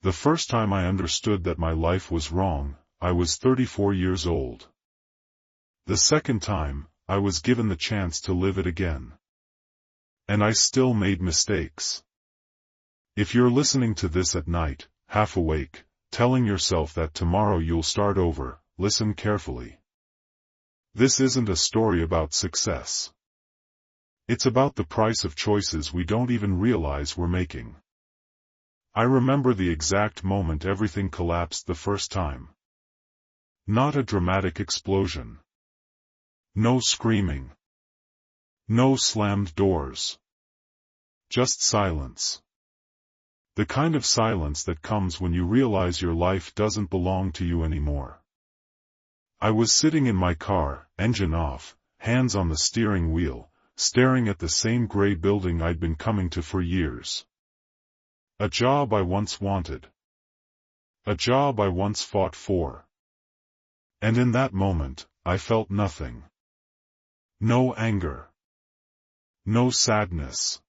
The first time I understood that my life was wrong, I was 34 years old. The second time, I was given the chance to live it again. And I still made mistakes. If you're listening to this at night, half awake, telling yourself that tomorrow you'll start over, listen carefully. This isn't a story about success. It's about the price of choices we don't even realize we're making. I remember the exact moment everything collapsed the first time. Not a dramatic explosion. No screaming. No slammed doors. Just silence. The kind of silence that comes when you realize your life doesn't belong to you anymore. I was sitting in my car, engine off, hands on the steering wheel, staring at the same gray building I'd been coming to for years. A job I once wanted. A job I once fought for. And in that moment, I felt nothing. No anger. No sadness.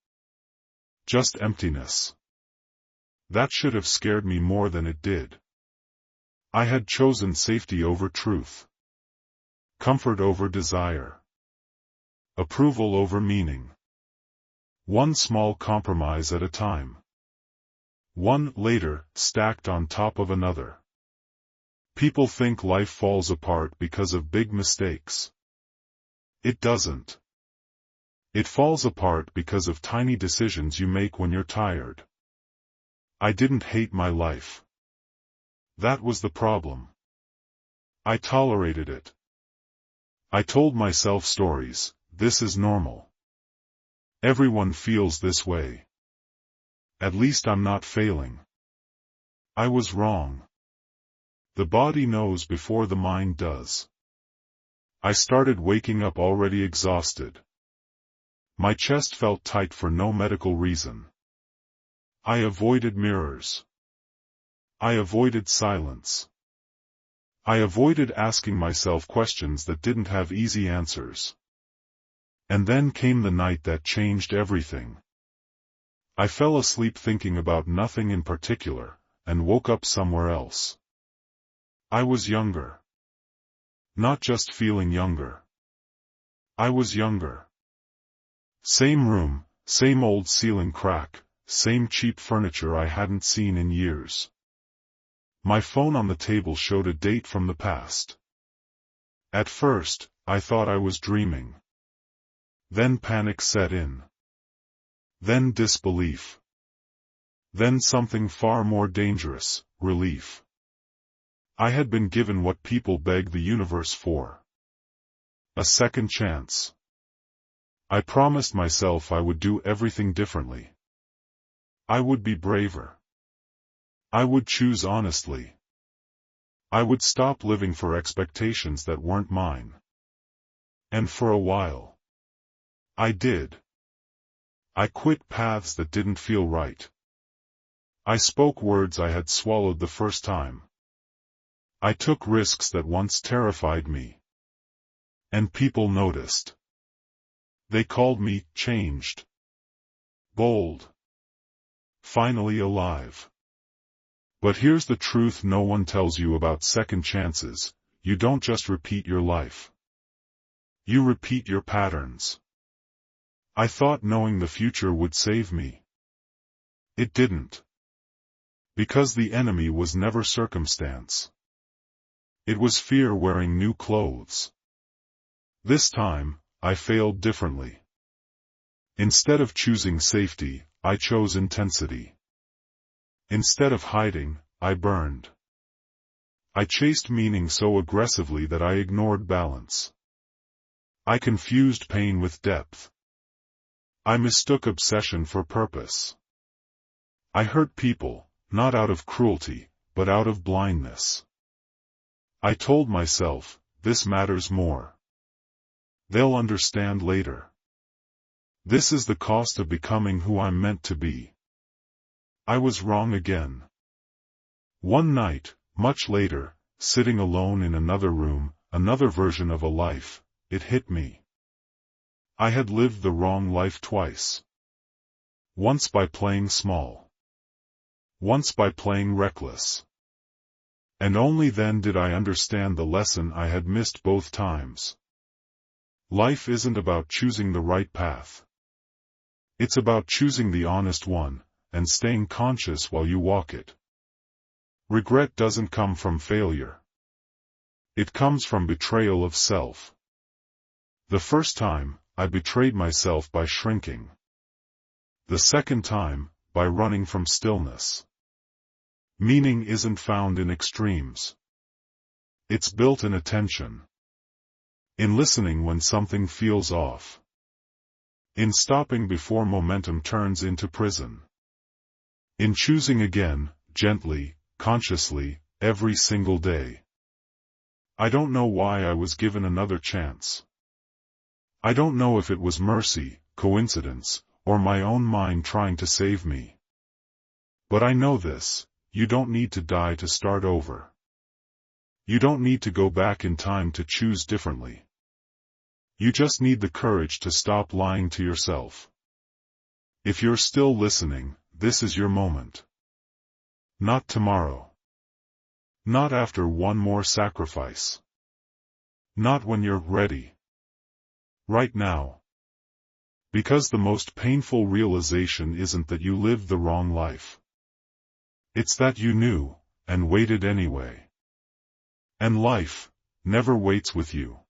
Just emptiness. That should have scared me more than it did. I had chosen safety over truth. Comfort over desire. Approval over meaning. One small compromise at a time. One later, stacked on top of another. People think life falls apart because of big mistakes. It doesn't. It falls apart because of tiny decisions you make when you're tired. I didn't hate my life. That was the problem. I tolerated it. I told myself stories, this is normal. Everyone feels this way. At least I'm not failing. I was wrong. The body knows before the mind does. I started waking up already exhausted. My chest felt tight for no medical reason. I avoided mirrors. I avoided silence. I avoided asking myself questions that didn't have easy answers. And then came the night that changed everything. I fell asleep thinking about nothing in particular, and woke up somewhere else. I was younger. Not just feeling younger. I was younger. Same room, same old ceiling crack, same cheap furniture I hadn't seen in years. My phone on the table showed a date from the past. At first, I thought I was dreaming. Then panic set in. Then disbelief. Then something far more dangerous, relief. I had been given what people beg the universe for. A second chance. I promised myself I would do everything differently. I would be braver. I would choose honestly. I would stop living for expectations that weren't mine. And for a while, I did. I quit paths that didn't feel right. I spoke words I had swallowed the first time. I took risks that once terrified me. And people noticed. They called me changed. Bold. Finally alive. But here's the truth no one tells you about second chances: you don't just repeat your life. You repeat your patterns. I thought knowing the future would save me. It didn't. Because the enemy was never circumstance. It was fear wearing new clothes. This time, I failed differently. Instead of choosing safety, I chose intensity. Instead of hiding, I burned. I chased meaning so aggressively that I ignored balance. I confused pain with depth. I mistook obsession for purpose. I hurt people, not out of cruelty, but out of blindness. I told myself, this matters more. They'll understand later. This is the cost of becoming who I'm meant to be. I was wrong again. One night, much later, sitting alone in another room, another version of a life, it hit me. I had lived the wrong life twice. Once by playing small. once by playing reckless. And only then did I understand the lesson I had missed both times. Life isn't about choosing the right path. It's about choosing the honest one, and staying conscious while you walk it. Regret doesn't come from failure. It comes from betrayal of self. The first time, I betrayed myself by shrinking. The second time, by running from stillness. Meaning isn't found in extremes. It's built in attention. In listening when something feels off. In stopping before momentum turns into prison. In choosing again, gently, consciously, every single day. I don't know why I was given another chance. I don't know if it was mercy, coincidence, or my own mind trying to save me. But I know this. You don't need to die to start over. You don't need to go back in time to choose differently. You just need the courage to stop lying to yourself. If you're still listening, this is your moment. Not tomorrow. Not after one more sacrifice. Not when you're ready. Right now. Because the most painful realization isn't that you lived the wrong life. It's that you knew, and waited anyway. And life never waits with you.